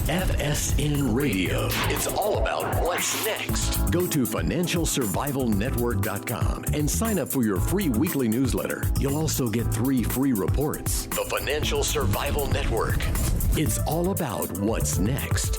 FSN Radio. It's all about what's next. Go to financialsurvivalnetwork.com and sign up for your free weekly newsletter. You'll also get 3 free reports. The Financial Survival Network. It's all about what's next.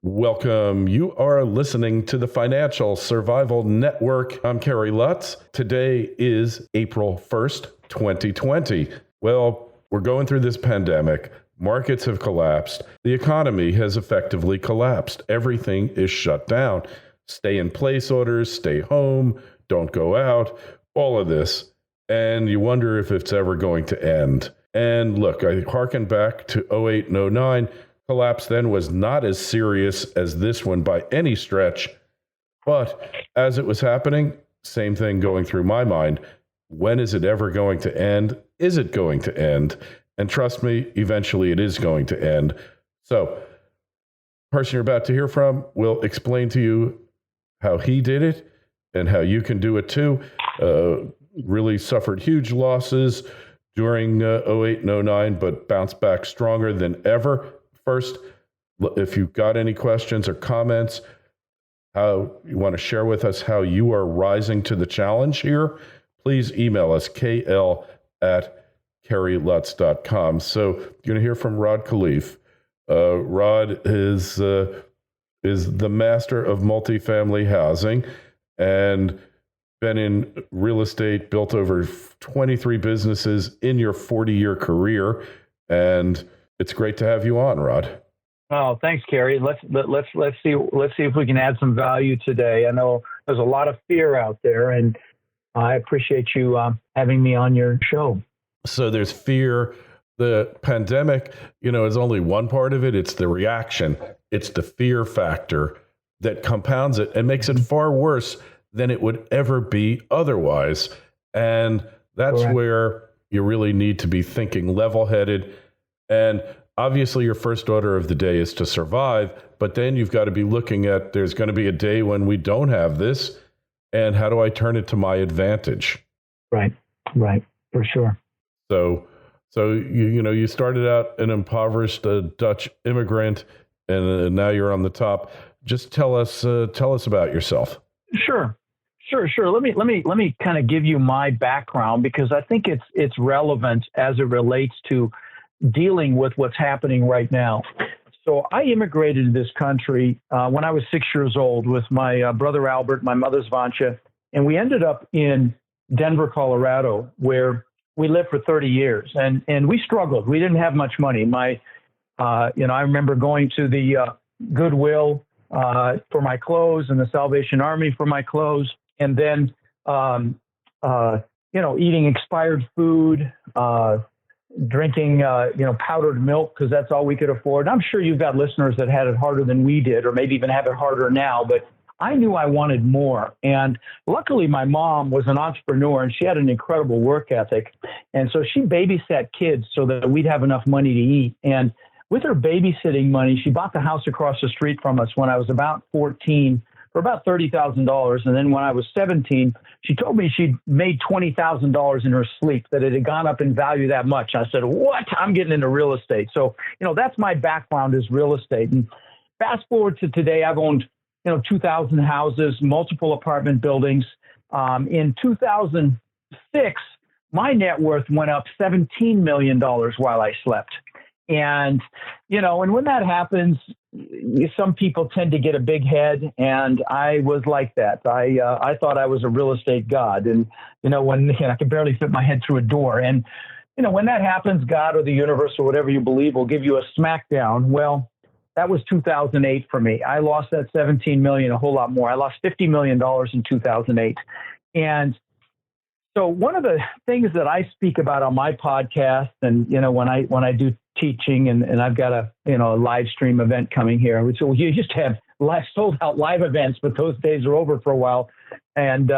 Welcome. You are listening to the Financial Survival Network. I'm Kerry Lutz. Today is April 1st, 2020. Well, we're going through this pandemic. Markets have collapsed. The economy has effectively collapsed. Everything is shut down. Stay in place orders, stay home, don't go out, all of this. And you wonder if it's ever going to end. And look, I hearken back to 08 and 09. Collapse then was not as serious as this one by any stretch. But as it was happening, same thing going through my mind. When is it ever going to end? Is it going to end? And trust me, eventually it is going to end. So, the person you're about to hear from will explain to you how he did it and how you can do it too. Really suffered huge losses during 08 and 09, but bounced back stronger than ever. First, if you've got any questions or comments, how you want to share with us how you are rising to the challenge here, please email us, kl@kerrylutz.com. So you're going to hear from Rod Khleif. Rod is the master of multifamily housing and been in real estate, built over 23 businesses in your 40-year career. And it's great to have you on, Rod. Oh, thanks, Kerry. Let's see if we can add some value today. I know there's a lot of fear out there, and I appreciate you having me on your show. So there's fear. The pandemic, is only one part of it. It's the reaction. It's the fear factor that compounds it and makes it far worse than it would ever be otherwise. And that's Correct. Where you really need to be thinking level-headed. And obviously your first order of the day is to survive, but then you've got to be looking at, there's going to be a day when we don't have this, and how do I turn it to my advantage? Right, for sure. So you started out an impoverished Dutch immigrant, and now you're on the top. Just tell us about yourself. Sure. Let me kind of give you my background, because I think it's relevant as it relates to dealing with what's happening right now. So I immigrated to this country when I was 6 years old with my brother Albert, my mother's Vancia, and we ended up in Denver, Colorado, where we lived for 30 years, and we struggled. We didn't have much money. I remember going to the Goodwill for my clothes and the Salvation Army for my clothes, and then eating expired food, drinking powdered milk, because that's all we could afford. I'm sure you've got listeners that had it harder than we did, or maybe even have it harder now, but I knew I wanted more. And luckily my mom was an entrepreneur, and she had an incredible work ethic. And so she babysat kids so that we'd have enough money to eat. And with her babysitting money, she bought the house across the street from us when I was about 14 for about $30,000. And then when I was 17, she told me she'd made $20,000 in her sleep, that it had gone up in value that much. I said, what? I'm getting into real estate. So, that's my background, is real estate. And fast forward to today, I've owned 2,000 houses, multiple apartment buildings. In 2006, my net worth went up $17 million while I slept. And, and when that happens, some people tend to get a big head, and I was like that. I thought I was a real estate god, and, when I could barely fit my head through a door. And, when that happens, God or the universe or whatever you believe will give you a smackdown. Well, that was 2008 for me. I lost that 17 million, a whole lot more. I lost $50 million in 2008. And so one of the things that I speak about on my podcast, and, when I do teaching, and I've got a live stream event coming here, which we used to have sold out live events, but those days are over for a while. And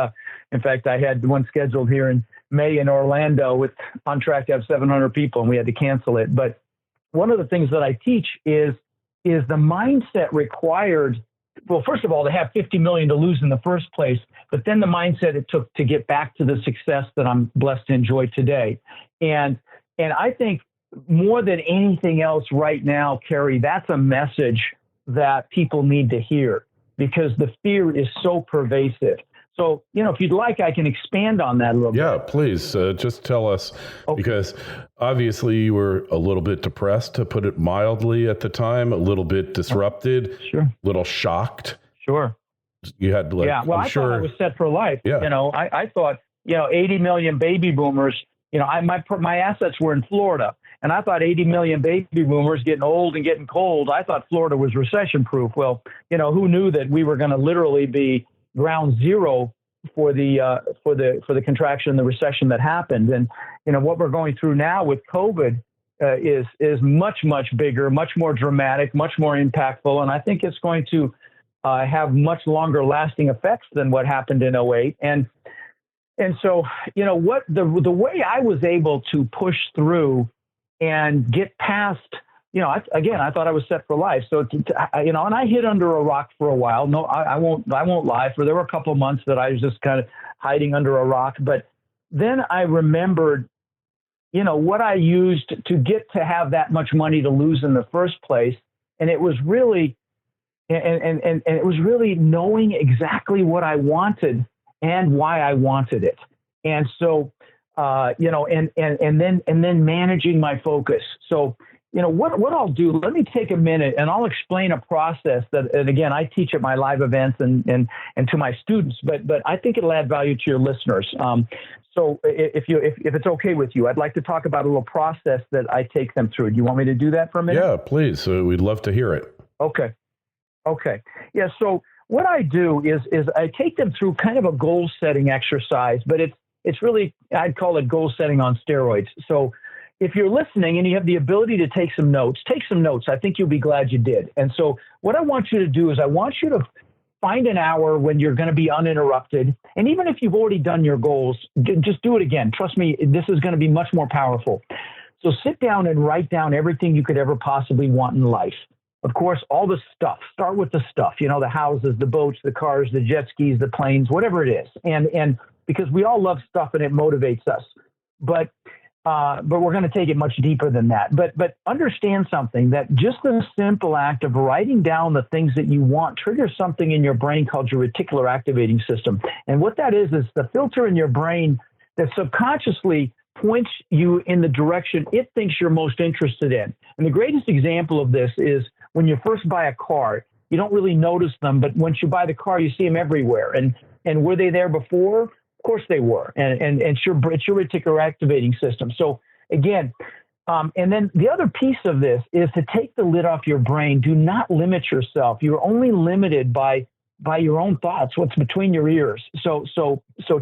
in fact, I had one scheduled here in May in Orlando with on track to have 700 people, and we had to cancel it. But one of the things that I teach is the mindset required. Well, first of all, to have 50 million to lose in the first place, but then the mindset it took to get back to the success that I'm blessed to enjoy today. And I think more than anything else right now, Kerry, that's a message that people need to hear because the fear is so pervasive. So, if you'd like, I can expand on that a little bit. Yeah, please. Just tell us, because obviously you were a little bit depressed, to put it mildly, at the time, a little bit disrupted, Sure. a little shocked. Sure. You had well, I thought I was set for life. Yeah. I thought, 80 million baby boomers, my assets were in Florida. And I thought 80 million baby boomers getting old and getting cold. I thought Florida was recession proof. Well, who knew that we were going to literally be ground zero for the contraction and the recession that happened. And, what we're going through now with COVID is much, much bigger, much more dramatic, much more impactful. And I think it's going to have much longer lasting effects than what happened in 2008. And so, what the way I was able to push through and get past, I thought I was set for life. So, and I hid under a rock for a while. No, I won't lie. There were a couple of months that I was just kind of hiding under a rock. But then I remembered, what I used to get to have that much money to lose in the first place. And it was really, and it was really knowing exactly what I wanted and why I wanted it. And so, and then managing my focus. So, what I'll do, let me take a minute and I'll explain a process that, and again, I teach at my live events and to my students, but I think it'll add value to your listeners. So if it's okay with you, I'd like to talk about a little process that I take them through. Do you want me to do that for a minute? Yeah, please. We'd love to hear it. Okay. Yeah. So what I do is I take them through kind of a goal setting exercise, but it's really, I'd call it goal setting on steroids. So if you're listening and you have the ability to take some notes. I think you'll be glad you did. And so what I want you to do is I want you to find an hour when you're going to be uninterrupted. And even if you've already done your goals, just do it again. Trust me, this is going to be much more powerful. So sit down and write down everything you could ever possibly want in life. Of course, all the stuff. Start with the stuff, the houses, the boats, the cars, the jet skis, the planes, whatever it is. And because we all love stuff and it motivates us. But we're going to take it much deeper than that. But understand something, that just the simple act of writing down the things that you want triggers something in your brain called your reticular activating system. And what that is the filter in your brain that subconsciously points you in the direction it thinks you're most interested in. And the greatest example of this is when you first buy a car. You don't really notice them, but once you buy the car, you see them everywhere. And were they there before? Of course they were. And it's your reticular activating system. So again, and then the other piece of this is to take the lid off your brain. Do not limit yourself. You're only limited by your own thoughts, what's between your ears. So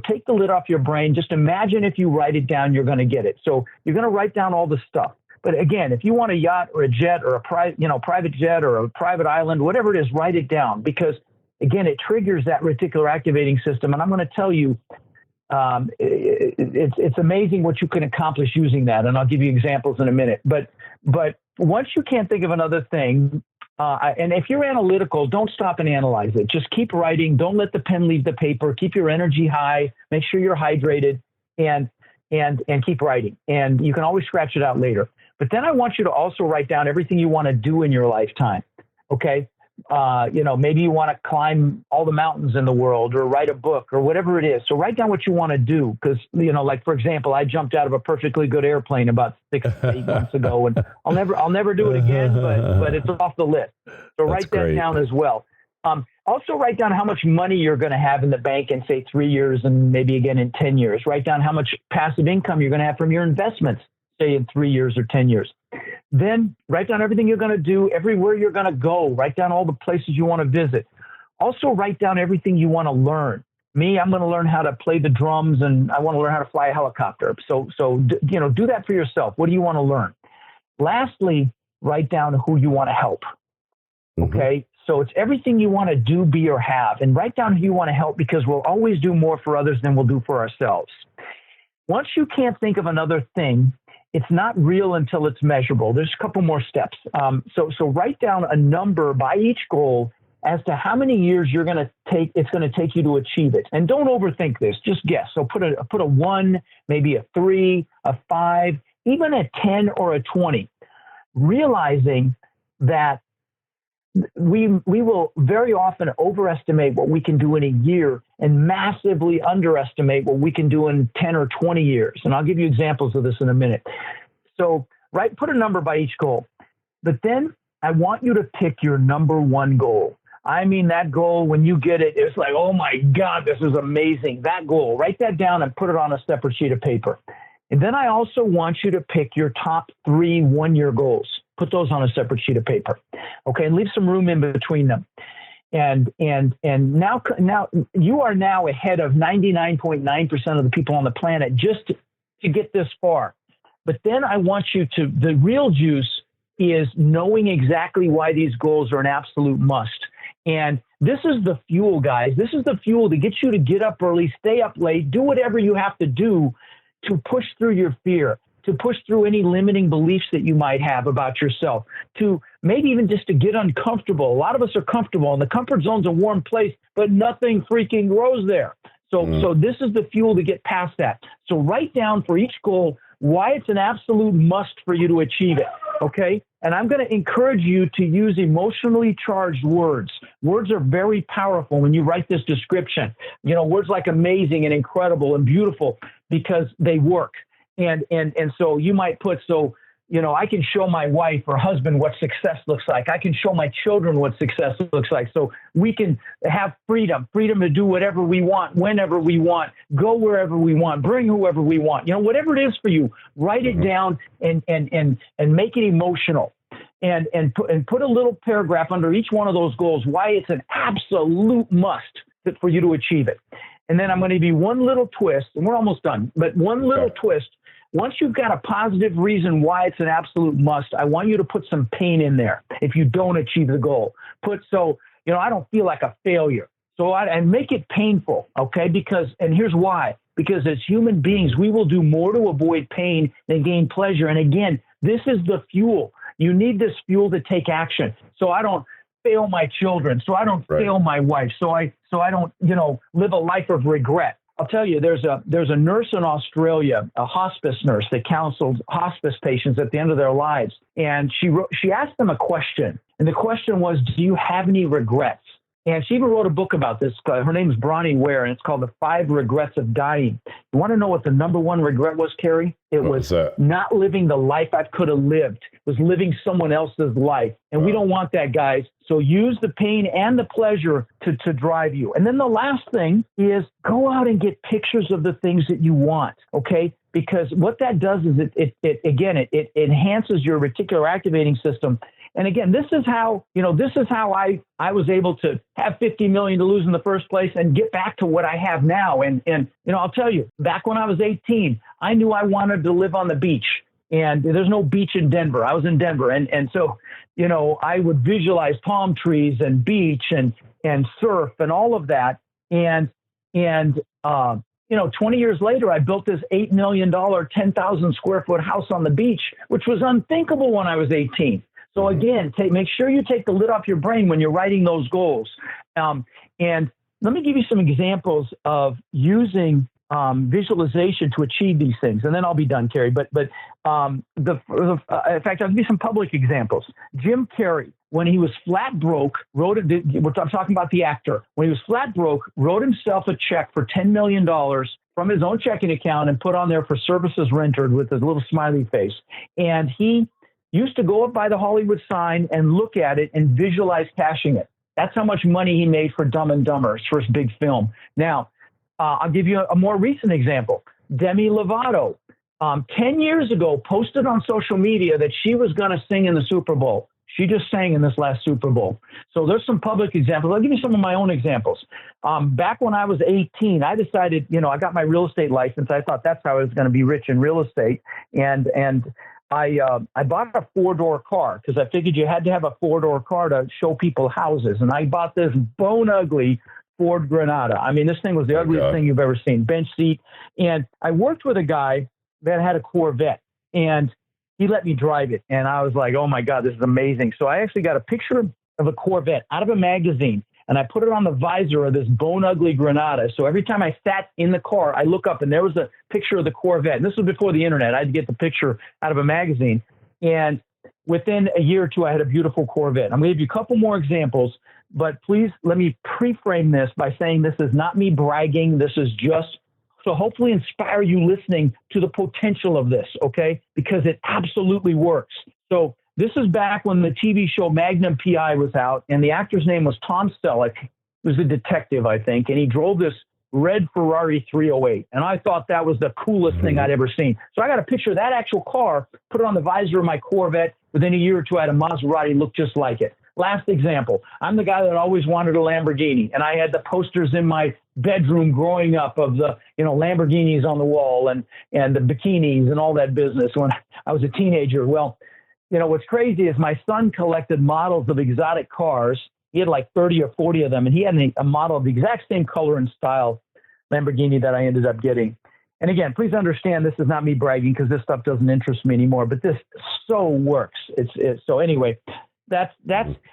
take the lid off your brain. Just imagine if you write it down, you're going to get it. So you're going to write down all the stuff. But again, if you want a yacht or a jet or a private jet or a private island, whatever it is, write it down, because again, it triggers that reticular activating system. And I'm going to tell you, it's amazing what you can accomplish using that. And I'll give you examples in a minute. But once you can't think of another thing, and if you're analytical, don't stop and analyze it. Just keep writing. Don't let the pen leave the paper. Keep your energy high. Make sure you're hydrated, and keep writing. And you can always scratch it out later. But then I want you to also write down everything you want to do in your lifetime. Okay. Maybe you want to climb all the mountains in the world or write a book or whatever it is. So write down what you want to do. Because, like, for example, I jumped out of a perfectly good airplane about 6 to 8 months ago, and I'll never do it again, but it's off the list. So write that down as well. Also write down how much money you're going to have in the bank in, say, 3 years and maybe again in 10 years. Write down how much passive income you're going to have from your investments, say in 3 years or 10 years. Then write down everything you're going to do, everywhere you're going to go. Write down all the places you want to visit. Also write down everything you want to learn. Me, I'm going to learn how to play the drums, and I want to learn how to fly a helicopter. So do that for yourself. What do you want to learn? Lastly, write down who you want to help. Okay? So it's everything you want to do, be, or have. And write down who you want to help, because we'll always do more for others than we'll do for ourselves. Once you can't think of another thing, it's not real until it's measurable. There's a couple more steps. So write down a number by each goal as to how many years it's going to take you to achieve it. And don't overthink this. Just guess. So put a 1, maybe a 3, a 5, even a 10 or a 20, realizing that we will very often overestimate what we can do in a year and massively underestimate what we can do in 10 or 20 years. And I'll give you examples of this in a minute. So, right, put a number by each goal. But then I want you to pick your number one goal. I mean, that goal, when you get it, it's like, oh my God, this is amazing. That goal, write that down and put it on a separate sheet of paper. And then I also want you to pick your top 3 one-year goals. Put those on a separate sheet of paper. Okay, and leave some room in between them. And now you are now ahead of 99.9% of the people on the planet just to get this far. But then I want you to, the real juice is knowing exactly why these goals are an absolute must. And this is the fuel, guys. This is the fuel to get you to get up early, stay up late, do whatever you have to do to push through your fear, to push through any limiting beliefs that you might have about yourself, to maybe even just to get uncomfortable. A lot of us are comfortable, and the comfort zone's a warm place, but nothing freaking grows there. So this is the fuel to get past that. So write down for each goal why it's an absolute must for you to achieve it, okay? And I'm going to encourage you to use emotionally charged words. Words are very powerful when you write this description. You know, words like amazing and incredible and beautiful, because they work. And so you might put, so, you know, I can show my wife or husband what success looks like. I can show my children what success looks like. So we can have freedom to do whatever we want, whenever we want, go wherever we want, bring whoever we want. You know, whatever it is for you, write it down and make it emotional. And put a little paragraph under each one of those goals, why it's an absolute must for you to achieve it. And then I'm going to give you one little twist, and we're almost done, but one little twist. Once you've got a positive reason why it's an absolute must, I want you to put some pain in there if you don't achieve the goal. I don't feel like a failure. And make it painful, okay? And here's why. Because as human beings, we will do more to avoid pain than gain pleasure. And again, this is the fuel. You need this fuel to take action. So I don't fail my children. So I don't fail my wife. So I don't, live a life of regret. I'll tell you, there's a nurse in Australia, a hospice nurse that counsels hospice patients at the end of their lives. And she asked them a question. And the question was, do you have any regrets? And she even wrote a book about this. Her name is Bronnie Ware, and it's called The 5 Regrets of Dying. You want to know what the number one regret was, Kerry? It was not living the life I could have lived. It was living someone else's life. And we don't want that, guys. So use the pain and the pleasure to drive you. And then the last thing is go out and get pictures of the things that you want, okay? Because what that does is it enhances your reticular activating system. And again, this is how I was able to have 50 million to lose in the first place and get back to what I have now. And I'll tell you, back when I was 18, I knew I wanted to live on the beach. And there's no beach in Denver. I was in Denver. And so, I would visualize palm trees and beach and surf and all of that. And 20 years later, I built this $8 million, 10,000 square foot house on the beach, which was unthinkable when I was 18. So again, make sure you take the lid off your brain when you're writing those goals. And let me give you some examples of using visualization to achieve these things, and then I'll be done, Kerry. But in fact, I'll give you some public examples. Jim Carrey, when he was flat broke, I'm talking about the actor. When he was flat broke, wrote himself a check for $10 million from his own checking account and put on there for services rendered with a little smiley face. And he used to go up by the Hollywood sign and look at it and visualize cashing it. That's how much money he made for Dumb and Dumber, his first big film. Now, I'll give you a more recent example. Demi Lovato, 10 years ago, posted on social media that she was going to sing in the Super Bowl. She just sang in this last Super Bowl. So there's some public examples. I'll give you some of my own examples. Back when I was 18, I decided, I got my real estate license. I thought that's how I was going to be rich in real estate. And I bought a 4-door car because I figured you had to have a 4-door car to show people houses. And I bought this bone ugly Ford Granada. I mean, this thing was the ugliest thing you've ever seen. Bench seat. And I worked with a guy that had a Corvette, and he let me drive it. And I was like, oh my God, this is amazing. So I actually got a picture of a Corvette out of a magazine. and I put it on the visor of this bone ugly Granada. So every time I sat in the car, I look up and there was a picture of the Corvette. And this was before the internet. I had to get the picture out of a magazine. And within a year or two, I had a beautiful Corvette. I'm going to give you a couple more examples, but please let me pre-frame this by saying this is not me bragging. This is just to hopefully inspire you listening to the potential of this, okay? Because it absolutely works. So this is back when the TV show Magnum P.I. was out, and the actor's name was Tom Selleck. He was a detective, I think, and he drove this red Ferrari 308. And I thought that was the coolest thing I'd ever seen. So I got a picture of that actual car, put it on the visor of my Corvette. Within a year or two, I had a Maserati look just like it. Last example, I'm the guy that always wanted a Lamborghini, and I had the posters in my bedroom growing up of the, Lamborghinis on the wall and the bikinis and all that business when I was a teenager. Well, what's crazy is my son collected models of exotic cars. He had like 30 or 40 of them, and he had a model of the exact same color and style Lamborghini that I ended up getting. And again, please understand, this is not me bragging because this stuff doesn't interest me anymore, but this so works. So anyway, that's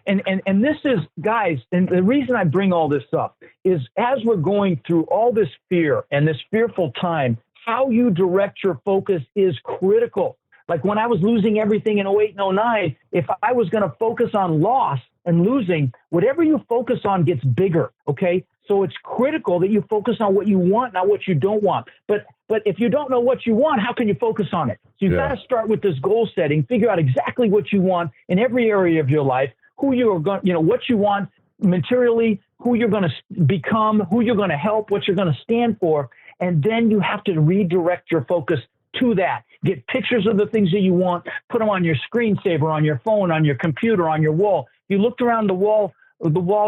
and this is, guys, and the reason I bring all this up is as we're going through all this fear and this fearful time, how you direct your focus is critical. Like when I was losing everything in 08 and 09, if I was going to focus on loss and losing, whatever you focus on gets bigger, okay? So it's critical that you focus on what you want, not what you don't want. But if you don't know what you want, how can you focus on it? So you've got to start with this goal setting, figure out exactly what you want in every area of your life, who you are going, what you want materially, who you're going to become, who you're going to help, what you're going to stand for. And then you have to redirect your focus to that. Get pictures of the things that you want, put them on your screensaver, on your phone, on your computer, on your wall. You looked around the walls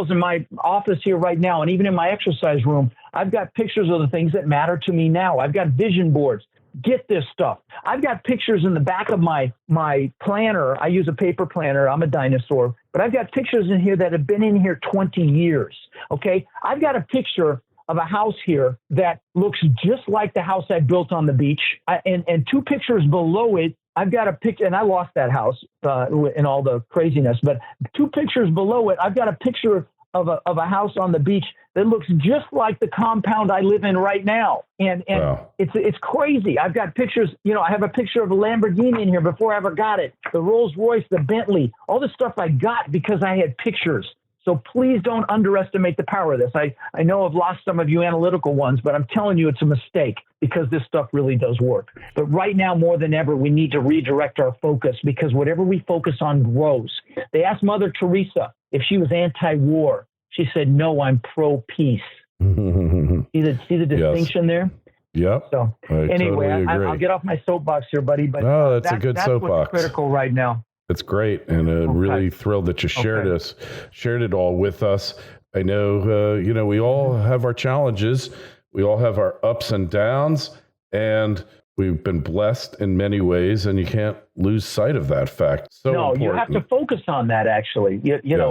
in my office here right now, and even in my exercise room, I've got pictures of the things that matter to me now. I've got vision boards. Get this stuff. I've got pictures in the back of my planner. I use a paper planner. I'm a dinosaur, but I've got pictures in here that have been in here 20 years. Okay. I've got a picture of a house here that looks just like the house I built on the beach. And two pictures below it, I've got a picture, and I lost that house in all the craziness, but two pictures below it, I've got a picture of a house on the beach that looks just like the compound I live in right now. And wow. It's crazy. I've got pictures, I have a picture of a Lamborghini in here before I ever got it, the Rolls Royce, the Bentley, all the stuff I got because I had pictures. So please don't underestimate the power of this. I know I've lost some of you analytical ones, but I'm telling you it's a mistake because this stuff really does work. But right now, more than ever, we need to redirect our focus because whatever we focus on grows. They asked Mother Teresa if she was anti-war. She said, no, I'm pro-peace. See the distinction there? Yep. So anyway, totally I'll get off my soapbox here, buddy. But no, that's a good soapbox. What's critical right now. It's great, and really thrilled that you shared it all with us. I know, we all have our challenges, we all have our ups and downs, and we've been blessed in many ways, and you can't lose sight of that fact. Important. You have to focus on that. Actually,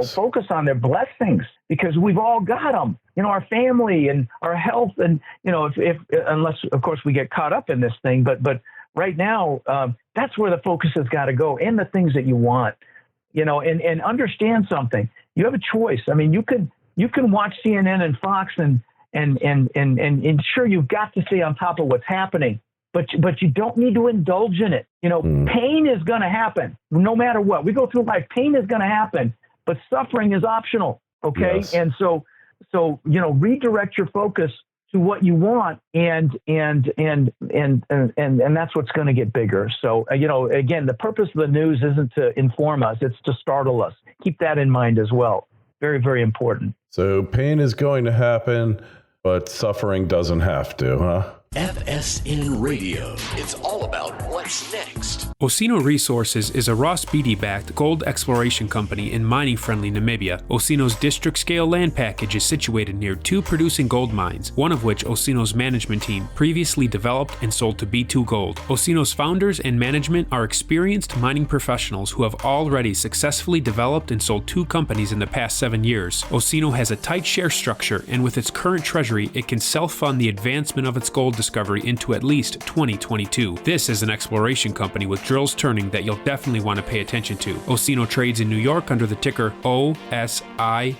focus on their blessings because we've all got them. Our family and our health, and if unless of course we get caught up in this thing, but. Right now, that's where the focus has got to go, and the things that you want, and understand something. You have a choice. I mean, you can watch CNN and Fox and sure, you've got to stay on top of what's happening, but you don't need to indulge in it. Pain is going to happen no matter what. We go through life. Pain is going to happen, but suffering is optional. Okay. Yes. And so, redirect your focus to what you want, and that's what's going to get bigger. So, again, the purpose of the news isn't to inform us, it's to startle us. Keep that in mind as well. Very, very important. So pain is going to happen, but suffering doesn't have to, huh? FSN Radio. It's all about what's next. Osino Resources is a Ross Beatty-backed gold exploration company in mining-friendly Namibia. Osino's district-scale land package is situated near two producing gold mines, one of which Osino's management team previously developed and sold to B2 Gold. Osino's founders and management are experienced mining professionals who have already successfully developed and sold two companies in the past 7 years. Osino has a tight share structure, and with its current treasury, it can self-fund the advancement of its gold discovery into at least 2022. This is an exploration company with drills turning that you'll definitely want to pay attention to. Osino trades in New York under the ticker OSIIF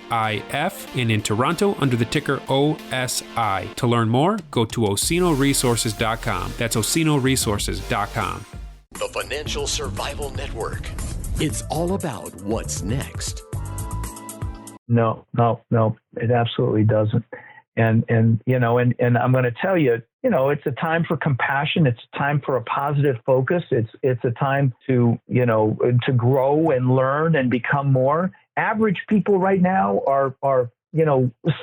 and in Toronto under the ticker OSI. To learn more, go to osinoresources.com. That's osinoresources.com. The Financial Survival Network. It's all about what's next. No, it absolutely doesn't. And I'm going to tell you, it's a time for compassion. It's a time for a positive focus. It's a time to grow and learn and become more. Average people right now are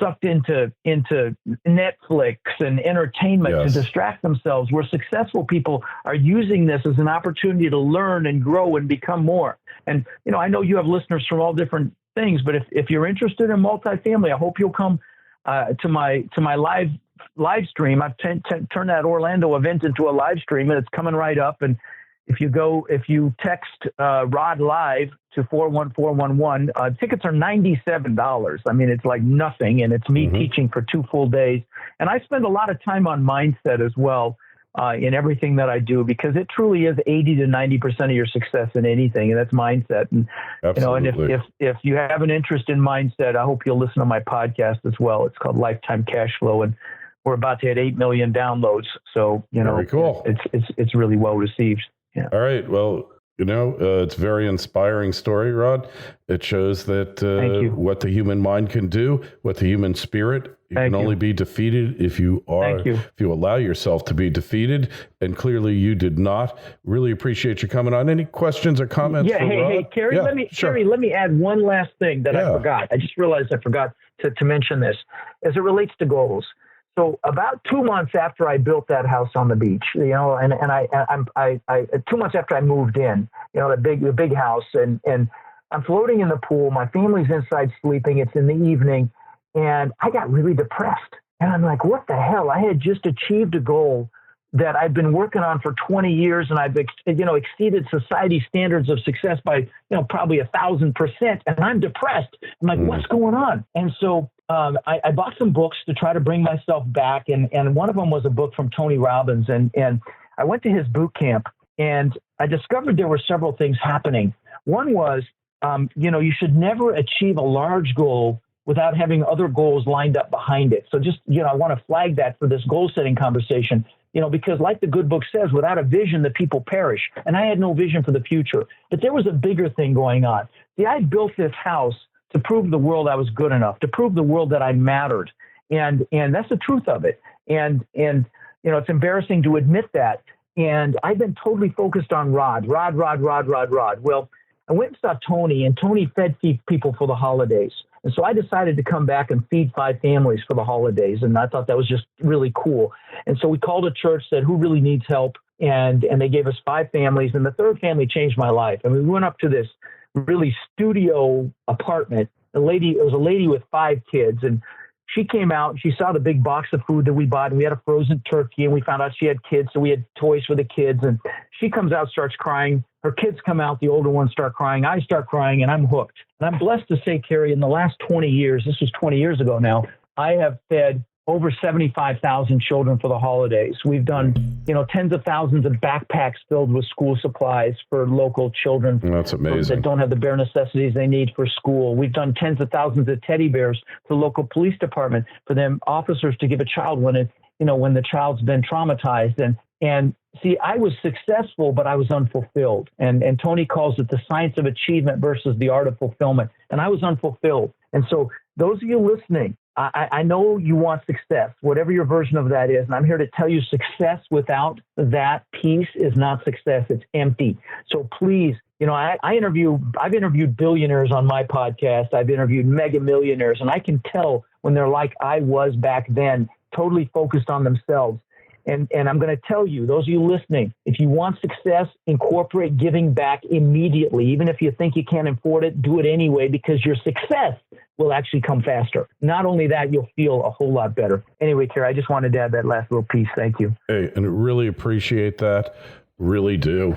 sucked into Netflix and entertainment to distract themselves, where successful people are using this as an opportunity to learn and grow and become more. And, I know you have listeners from all different things, but if you're interested in multifamily, I hope you'll come to my live stream. I've turned that Orlando event into a live stream, and it's coming right up. And if you text Rod Live to 41411, tickets are $97. I mean, it's like nothing, and it's me teaching for 2 full days. And I spend a lot of time on mindset as well in everything that I do, because it truly is 80 to 90% of your success in anything, and that's mindset. And Absolutely. And if you have an interest in mindset, I hope you'll listen to my podcast as well. It's called Lifetime Cash Flow, and we're about to hit 8 million downloads. So Very cool. It's really well received. Yeah. All right. Well, it's a very inspiring story, Rod. It shows that what the human mind can do, what the human spirit, you can only be defeated if you allow yourself to be defeated. And clearly you did not. Really appreciate you coming on. Any questions or comments? Hey, Kerry, Kerry, let me add one last thing that I forgot. I just realized I forgot to mention this as it relates to goals. So about 2 months after I built that house on the beach, and I 2 months after I moved in, the big house, and I'm floating in the pool. My family's inside sleeping. It's in the evening, and I got really depressed. And I'm like, what the hell? I had just achieved a goal that I've been working on for 20 years, and I've exceeded society standards of success by probably 1,000%, and I'm depressed. I'm like, what's going on? And so I bought some books to try to bring myself back, and one of them was a book from Tony Robbins, and I went to his boot camp, and I discovered there were several things happening. One was, you should never achieve a large goal without having other goals lined up behind it. So just, I want to flag that for this goal setting conversation, because like the good book says, without a vision, the people perish. And I had no vision for the future, but there was a bigger thing going on. See, I built this house to prove the world I was good enough, to prove the world that I mattered. And that's the truth of it. And it's embarrassing to admit that. And I've been totally focused on Rod. Well, I went and saw Tony, and Tony fed people for the holidays. And so I decided to come back and feed 5 families for the holidays. And I thought that was just really cool. And so we called a church, said, who really needs help? And they gave us 5 families. And the 3rd family changed my life. I mean, we went up to this really studio apartment. It was a lady with 5 kids, and she came out, she saw the big box of food that we bought, and we had a frozen turkey, and we found out she had kids, so we had toys for the kids. And she comes out, starts crying. Her kids come out, the older ones start crying. I start crying, and I'm hooked. And I'm blessed to say, Kerry, in the last 20 years, this was 20 years ago now, I have fed over 75,000 children for the holidays. We've done, tens of thousands of backpacks filled with school supplies for local children. That's amazing. That don't have the bare necessities they need for school. We've done tens of thousands of teddy bears to local police department for them officers to give a child when the child's been traumatized. And see, I was successful, but I was unfulfilled. And Tony calls it the science of achievement versus the art of fulfillment. And I was unfulfilled. And so those of you listening, I know you want success, whatever your version of that is. And I'm here to tell you success without that piece is not success. It's empty. So please, I've interviewed billionaires on my podcast. I've interviewed mega millionaires, and I can tell when they're like I was back then, totally focused on themselves. And I'm going to tell you, those of you listening, if you want success, incorporate giving back immediately. Even if you think you can't afford it, do it anyway, because your success will actually come faster. Not only that, you'll feel a whole lot better. Anyway, Kerry, I just wanted to add that last little piece. Thank you. Hey, and I really appreciate that. Really do.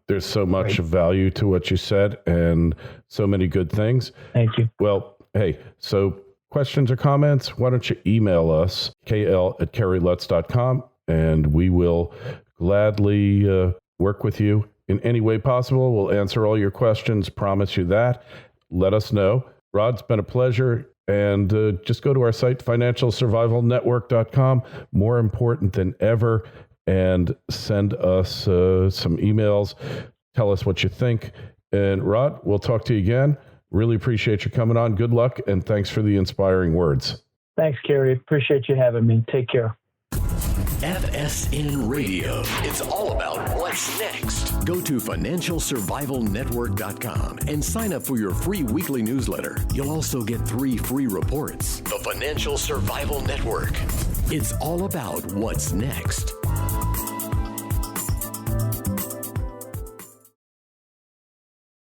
There's so much value to what you said and so many good things. Thank you. Well, hey, so questions or comments, why don't you email us, kl@kerrylutz.com, and we will gladly work with you in any way possible. We'll answer all your questions, promise you that. Let us know. Rod, it's been a pleasure. And just go to our site, financialsurvivalnetwork.com, more important than ever, and send us some emails. Tell us what you think. And Rod, we'll talk to you again. Really appreciate you coming on. Good luck, and thanks for the inspiring words. Thanks, Kerry. Appreciate you having me. Take care. FSN Radio. It's all about what's next. Go to financialsurvivalnetwork.com and sign up for your free weekly newsletter. You'll also get 3 free reports. The Financial Survival Network. It's all about what's next.